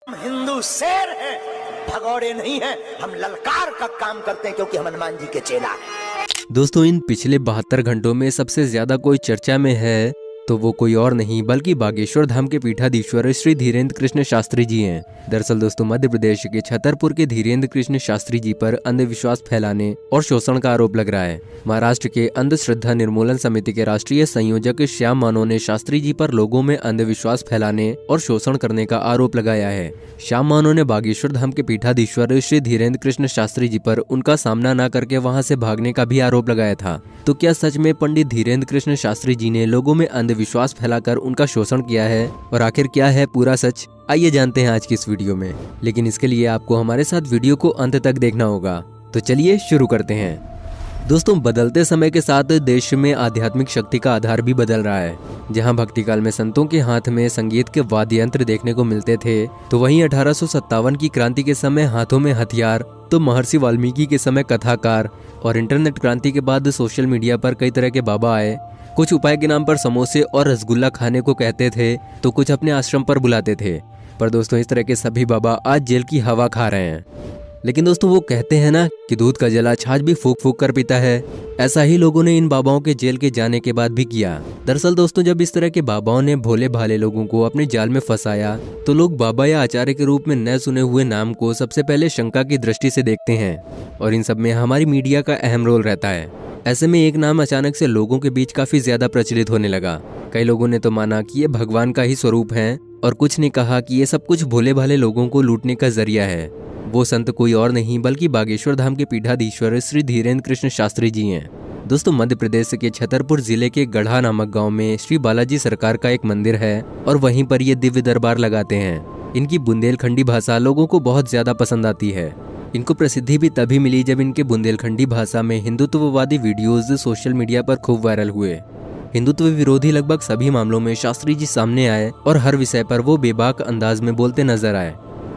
हम हिंदू शेर हैं, भगौड़े नहीं हैं। हम ललकार का काम करते हैं क्योंकि हम हनुमान जी के चेला हैं। दोस्तों, इन पिछले 72 घंटों में सबसे ज्यादा कोई चर्चा में है तो वो कोई और नहीं बल्कि बागेश्वर धाम के पीठाधीश्वर श्री धीरेन्द्र कृष्ण शास्त्री जी हैं। दरअसल दोस्तों, मध्य प्रदेश के छतरपुर के धीरेन्द्र कृष्ण शास्त्री जी पर अंधविश्वास फैलाने और शोषण का आरोप लग रहा है। महाराष्ट्र के अंधश्रद्धा निर्मूलन समिति के राष्ट्रीय संयोजक श्याम मानो ने शास्त्री जी पर लोगों में अंधविश्वास फैलाने और शोषण करने का आरोप लगाया है। श्याम मानो ने बागेश्वर धाम के पीठाधीश्वर श्री धीरेन्द्र कृष्ण शास्त्री जी पर उनका सामना न करके वहां से भागने का भी आरोप लगाया था। तो क्या सच में पंडित धीरेन्द्र कृष्ण शास्त्री जी ने लोगों में अंधविश्वास फैलाकर उनका शोषण किया है, और आखिर क्या है पूरा सच? आइए जानते हैं आज की इस वीडियो में। लेकिन इसके लिए आपको हमारे साथ वीडियो को अंत तक देखना होगा। तो चलिए शुरू करते हैं। दोस्तों, बदलते समय के साथ देश में आध्यात्मिक शक्ति का आधार भी बदल रहा है। जहां भक्ति काल में संतों के हाथ में संगीत के वाद्य यंत्र देखने को मिलते थे, तो वहीं 1857 की क्रांति के समय हाथों में हथियार, तो महर्षि वाल्मीकि के समय कथाकार, और इंटरनेट क्रांति के बाद सोशल मीडिया पर कई तरह के बाबा आए। कुछ उपाय के नाम पर समोसे और रसगुल्ला खाने को कहते थे, तो कुछ अपने आश्रम पर बुलाते थे। पर दोस्तों, इस तरह के सभी बाबा आज जेल की हवा खा रहे हैं। लेकिन दोस्तों, वो कहते हैं ना कि दूध का जला छाछ भी फूक फूक कर पीता है। ऐसा ही लोगों ने इन बाबाओं के जेल के जाने के बाद भी किया। दरअसल दोस्तों, जब इस तरह के बाबाओं ने भोले भाले लोगों को अपने जाल में फंसाया, तो लोग बाबा या आचार्य के रूप में न सुने हुए नाम को सबसे पहले शंका की दृष्टि से देखते हैं, और इन सब में हमारी मीडिया का अहम रोल रहता है। ऐसे में एक नाम अचानक से लोगों के बीच काफी ज्यादा प्रचलित होने लगा। कई लोगों ने तो माना कि ये भगवान का ही स्वरूप है, और कुछ ने कहा कि ये सब कुछ भोले भाले लोगों को लूटने का जरिया है। वो संत कोई और नहीं बल्कि बागेश्वर धाम के पीठाधीश्वर श्री धीरेन्द्र कृष्ण शास्त्री जी हैं। दोस्तों, मध्य प्रदेश के छतरपुर जिले के गढ़ा नामक गांव में श्री बालाजी सरकार का एक मंदिर है, और वहीं पर ये दिव्य दरबार लगाते हैं। इनकी बुंदेलखंडी भाषा लोगों को बहुत ज्यादा पसंद आती है। इनको प्रसिद्धि भी तभी मिली जब इनके बुंदेलखंडी भाषा में हिंदुत्ववादी वीडियोज सोशल मीडिया पर खूब वायरल हुए। हिंदुत्व विरोधी लगभग सभी मामलों में शास्त्री जी सामने आए, और हर विषय पर वो बेबाक अंदाज में बोलते नजर आए।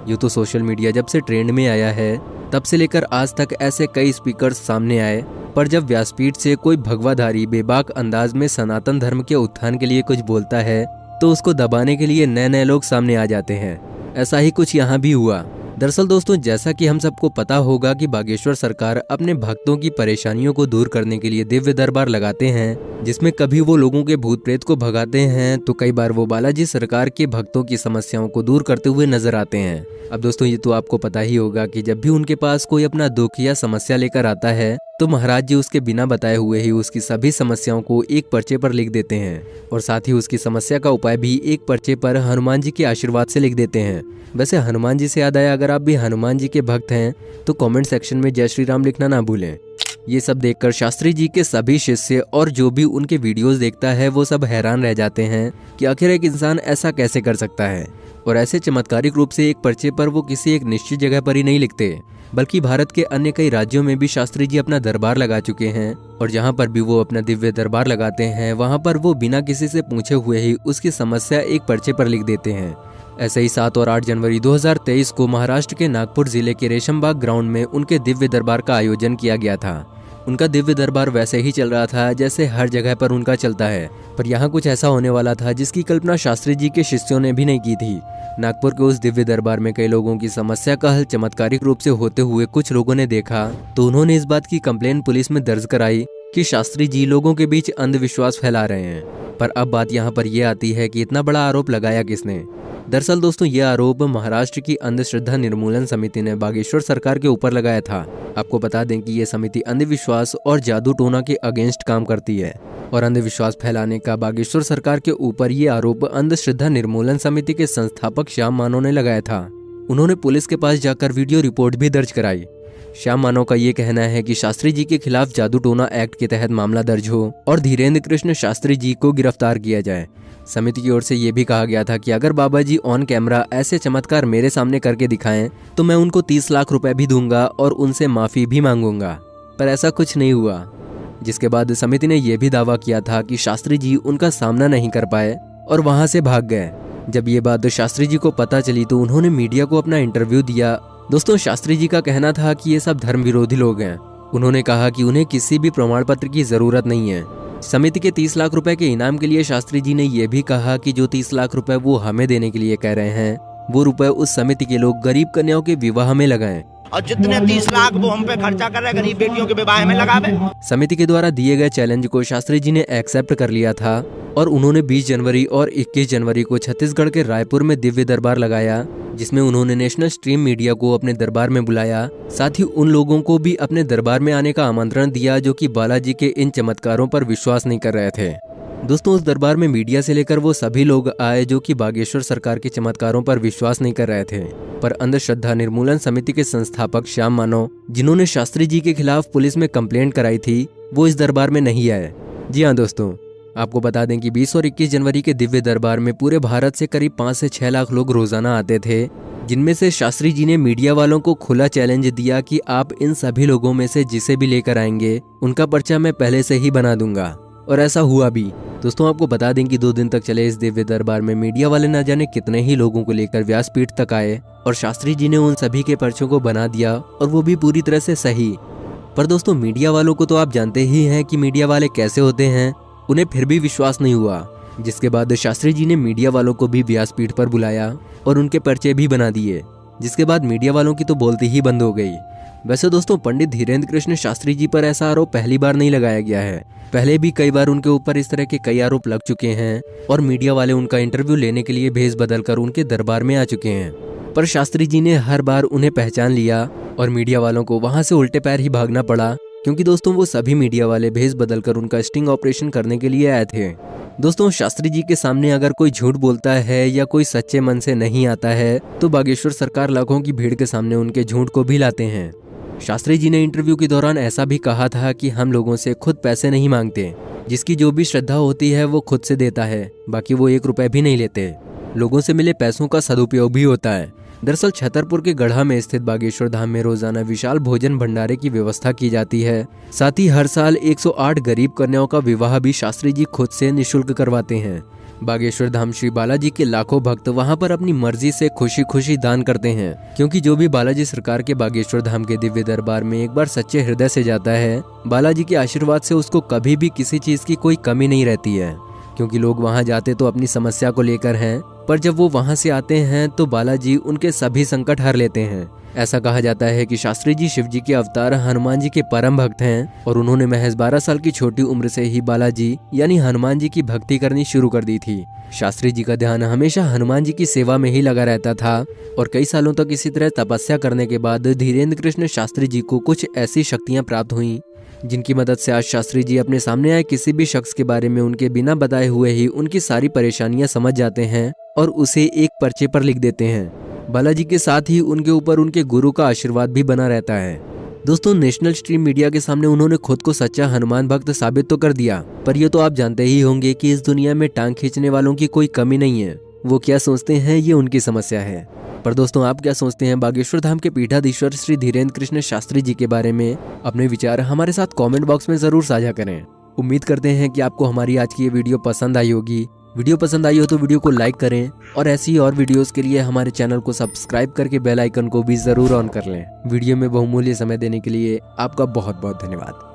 यूँ तो सोशल मीडिया जब से ट्रेंड में आया है, तब से लेकर आज तक ऐसे कई स्पीकर्स सामने आए, पर जब व्यासपीठ से कोई भगवाधारी बेबाक अंदाज में सनातन धर्म के उत्थान के लिए कुछ बोलता है, तो उसको दबाने के लिए नए नए लोग सामने आ जाते हैं। ऐसा ही कुछ यहाँ भी हुआ। दरअसल दोस्तों, जैसा कि हम सबको पता होगा कि बागेश्वर सरकार अपने भक्तों की परेशानियों को दूर करने के लिए दिव्य दरबार लगाते हैं, जिसमें कभी वो लोगों के भूत प्रेत को भगाते हैं, तो कई बार वो बालाजी सरकार के भक्तों की समस्याओं को दूर करते हुए नजर आते हैं। अब दोस्तों, ये तो आपको पता ही होगा कि जब भी उनके पास कोई अपना दुख या समस्या लेकर आता है, तो महाराज जी उसके बिना बताए हुए ही उसकी सभी समस्याओं को एक पर्चे पर लिख देते हैं, और साथ ही उसकी समस्या का उपाय भी एक पर्चे पर हनुमान जी के आशीर्वाद से लिख देते हैं। वैसे हनुमान जी से याद आया, अगर आप भी हनुमान जी के भक्त हैं तो कमेंट सेक्शन में जय श्री राम लिखना ना भूलें। ये सब देखकर शास्त्री जी के सभी शिष्य और जो भी उनके वीडियोस देखता है, वो सब हैरान रह जाते हैं कि आखिर एक इंसान ऐसा कैसे कर सकता है। और ऐसे चमत्कारिक रूप से एक पर्चे पर वो किसी एक निश्चित जगह पर ही नहीं लिखते, बल्कि भारत के अन्य कई राज्यों में भी शास्त्री जी अपना दरबार लगा चुके हैं, और जहां पर भी वो अपना दिव्य दरबार लगाते हैं, वहां पर वो बिना किसी से पूछे हुए ही उसकी समस्या एक पर्चे पर लिख देते हैं। ऐसे ही 7 और 8 जनवरी 2023 को महाराष्ट्र के नागपुर जिले के रेशमबाग ग्राउंड में उनके दिव्य दरबार का आयोजन किया गया था। उनका दिव्य दरबार वैसे ही चल रहा था जैसे हर जगह पर उनका चलता है, पर यहाँ कुछ ऐसा होने वाला था जिसकी कल्पना शास्त्री जी के शिष्यों ने भी नहीं की थी। नागपुर के उस दिव्य दरबार में कई लोगों की समस्या का हल चमत्कारिक रूप से होते हुए कुछ लोगों ने देखा, तो उन्होंने इस बात की कंप्लेंट पुलिस में दर्ज कराई कि शास्त्री जी लोगों के बीच अंधविश्वास फैला रहे हैं। पर अब बात यहाँ पर यह आती है कि इतना बड़ा आरोप लगाया किसने? दरअसल दोस्तों, ये आरोप महाराष्ट्र की अंधश्रद्धा निर्मूलन समिति ने बागेश्वर सरकार के ऊपर लगाया था। आपको बता दें कि ये समिति अंधविश्वास और जादू टोना के अगेंस्ट काम करती है, और अंधविश्वास फैलाने का बागेश्वर सरकार के ऊपर ये आरोप अंधश्रद्धा निर्मूलन समिति के संस्थापक श्याम मानो ने लगाया था। उन्होंने पुलिस के पास जाकर वीडियो रिपोर्ट भी दर्ज कराई। श्याम मानो का ये कहना है कि शास्त्री जी के खिलाफ जादू टोना एक्ट के तहत मामला दर्ज हो और धीरेन्द्र कृष्ण शास्त्री जी को गिरफ्तार किया जाए। समिति की ओर से ये भी कहा गया था कि अगर बाबा जी ऑन कैमरा ऐसे चमत्कार मेरे सामने करके दिखाएं, तो मैं उनको 30 लाख रुपए भी दूंगा और उनसे माफी भी मांगूंगा। पर ऐसा कुछ नहीं हुआ, जिसके बाद समिति ने यह भी दावा किया था कि शास्त्री जी उनका सामना नहीं कर पाए और वहां से भाग गए। जब ये बात शास्त्री जी को पता चली, तो उन्होंने मीडिया को अपना इंटरव्यू दिया। दोस्तों, शास्त्री जी का कहना था कि ये सब धर्म विरोधी लोग हैं। उन्होंने कहा कि उन्हें किसी भी प्रमाण पत्र की जरूरत नहीं है। समिति के 30 लाख रुपए के इनाम के लिए शास्त्री जी ने यह भी कहा कि जो 30 लाख रुपए वो हमें देने के लिए कह रहे हैं, वो रुपए उस समिति के लोग गरीब कन्याओं के विवाह में लगाएं। और जितने 30 लाख वो हम पे खर्चा कर रहे हैं गरीब बेटियों के विवाह में लगावे। समिति के द्वारा दिए गए चैलेंज को शास्त्री जी ने एक्सेप्ट कर लिया था और उन्होंने 20 जनवरी और 21 जनवरी को छत्तीसगढ़ के रायपुर में दिव्य दरबार लगाया, जिसमें उन्होंने नेशनल स्ट्रीम मीडिया को अपने दरबार में बुलाया। साथ ही उन लोगों को भी अपने दरबार में आने का आमंत्रण दिया जो कि बालाजी के इन चमत्कारों पर विश्वास नहीं कर रहे थे। दोस्तों, उस दरबार में मीडिया से लेकर वो सभी लोग आए जो कि बागेश्वर सरकार के चमत्कारों पर विश्वास नहीं कर रहे थे। पर अंधश्रद्धा निर्मूलन समिति के संस्थापक श्याम मानव, जिन्होंने शास्त्री जी के खिलाफ पुलिस में कंप्लेंट कराई थी, वो इस दरबार में नहीं आए। जी हाँ दोस्तों, आपको बता दें कि 20 और 21 जनवरी के दिव्य दरबार में पूरे भारत से करीब 5 से 6 लाख लोग रोजाना आते थे, जिनमें से शास्त्री जी ने मीडिया वालों को खुला चैलेंज दिया कि आप इन सभी लोगों में से जिसे भी लेकर आएंगे उनका पर्चा मैं पहले से ही बना दूंगा। और ऐसा हुआ भी। दोस्तों, आपको बता दें कि 2 दिन तक चले इस दिव्य दरबार में मीडिया वाले न जाने कितने ही लोगों को लेकर व्यासपीठ तक आए और शास्त्री जी ने उन सभी के पर्चों को बना दिया, और वो भी पूरी तरह से सही। पर दोस्तों, मीडिया वालों को तो आप जानते ही हैं कि मीडिया वाले कैसे होते हैं, उन्हें फिर भी विश्वास नहीं हुआ। जिसके बाद शास्त्री जी ने मीडिया वालों को भी व्यासपीठ पर बुलाया और उनके पर्चे भी बना दिए, जिसके बाद मीडिया वालों की तो बोलती ही बंद हो गई। वैसे दोस्तों, पंडित धीरेन्द्र कृष्ण शास्त्री जी पर ऐसा आरोप पहली बार नहीं लगाया गया है। पहले भी कई बार उनके ऊपर इस तरह के कई आरोप लग चुके हैं और मीडिया वाले उनका इंटरव्यू लेने के लिए भेस बदलकर उनके दरबार में आ चुके हैं। पर शास्त्री जी ने हर बार उन्हें पहचान लिया और मीडिया वालों को वहां से उल्टे पैर ही भागना पड़ा, क्योंकि दोस्तों वो सभी मीडिया वाले भेस बदलकर उनका स्टिंग ऑपरेशन करने के लिए आए थे। दोस्तों, शास्त्री जी के सामने अगर कोई झूठ बोलता है या कोई सच्चे मन से नहीं आता है तो बागेश्वर सरकार लाखों की भीड़ के सामने उनके झूठ को भी लाते हैं। शास्त्री जी ने इंटरव्यू के दौरान ऐसा भी कहा था कि हम लोगों से खुद पैसे नहीं मांगते, जिसकी जो भी श्रद्धा होती है वो खुद से देता है, बाकी वो 1 रुपए भी नहीं लेते। लोगों से मिले पैसों का सदुपयोग भी होता है। दरअसल छतरपुर के गढ़ा में स्थित बागेश्वर धाम में रोजाना विशाल भोजन भंडारे की व्यवस्था की जाती है। साथ ही हर साल 108 गरीब कन्याओं का विवाह भी शास्त्री जी खुद से निःशुल्क करवाते हैं। बागेश्वर धाम श्री बालाजी के लाखों भक्त वहां पर अपनी मर्जी से खुशी खुशी दान करते हैं, क्योंकि जो भी बालाजी सरकार के बागेश्वर धाम के दिव्य दरबार में एक बार सच्चे हृदय से जाता है, बालाजी के आशीर्वाद से उसको कभी भी किसी चीज की कोई कमी नहीं रहती है। क्योंकि लोग वहां जाते तो अपनी समस्या को लेकर हैं, पर जब वो वहां से आते हैं तो बालाजी उनके सभी संकट हर लेते हैं। ऐसा कहा जाता है कि शास्त्री जी शिव जी के अवतार हनुमान जी के परम भक्त हैं और उन्होंने महज 12 साल की छोटी उम्र से ही बालाजी यानी हनुमान जी की भक्ति करनी शुरू कर दी थी। शास्त्री जी का ध्यान हमेशा हनुमान जी की सेवा में ही लगा रहता था और कई सालों तक इसी तरह तपस्या करने के बाद धीरेन्द्र कृष्ण शास्त्री जी को कुछ ऐसी शक्तियां प्राप्त हुई, जिनकी मदद से आज शास्त्री जी अपने सामने आए किसी भी शख्स के बारे में उनके बिना बताए हुए ही उनकी सारी परेशानियां समझ जाते हैं और उसे एक पर्चे पर लिख देते हैं। बालाजी के साथ ही उनके ऊपर उनके गुरु का आशीर्वाद भी बना रहता है। दोस्तों, नेशनल स्ट्रीम मीडिया के सामने उन्होंने खुद को सच्चा हनुमान भक्त साबित तो कर दिया, पर ये तो आप जानते ही होंगे कि इस दुनिया में टांग खींचने वालों की कोई कमी नहीं है। वो क्या सोचते हैं ये उनकी समस्या है। पर दोस्तों, आप क्या सोचते हैं बागेश्वर धाम के पीठाधीश्वर श्री धीरेन्द्र कृष्ण शास्त्री जी के बारे में? अपने विचार हमारे साथ कमेंट बॉक्स में जरूर साझा करें। उम्मीद करते हैं कि आपको हमारी आज की ये वीडियो पसंद आई होगी। वीडियो पसंद आई हो तो वीडियो को लाइक करें और ऐसी और वीडियोस के लिए हमारे चैनल को सब्सक्राइब करके बेल आइकन को भी जरूर ऑन कर लें। वीडियो में बहुमूल्य समय देने के लिए आपका बहुत बहुत धन्यवाद।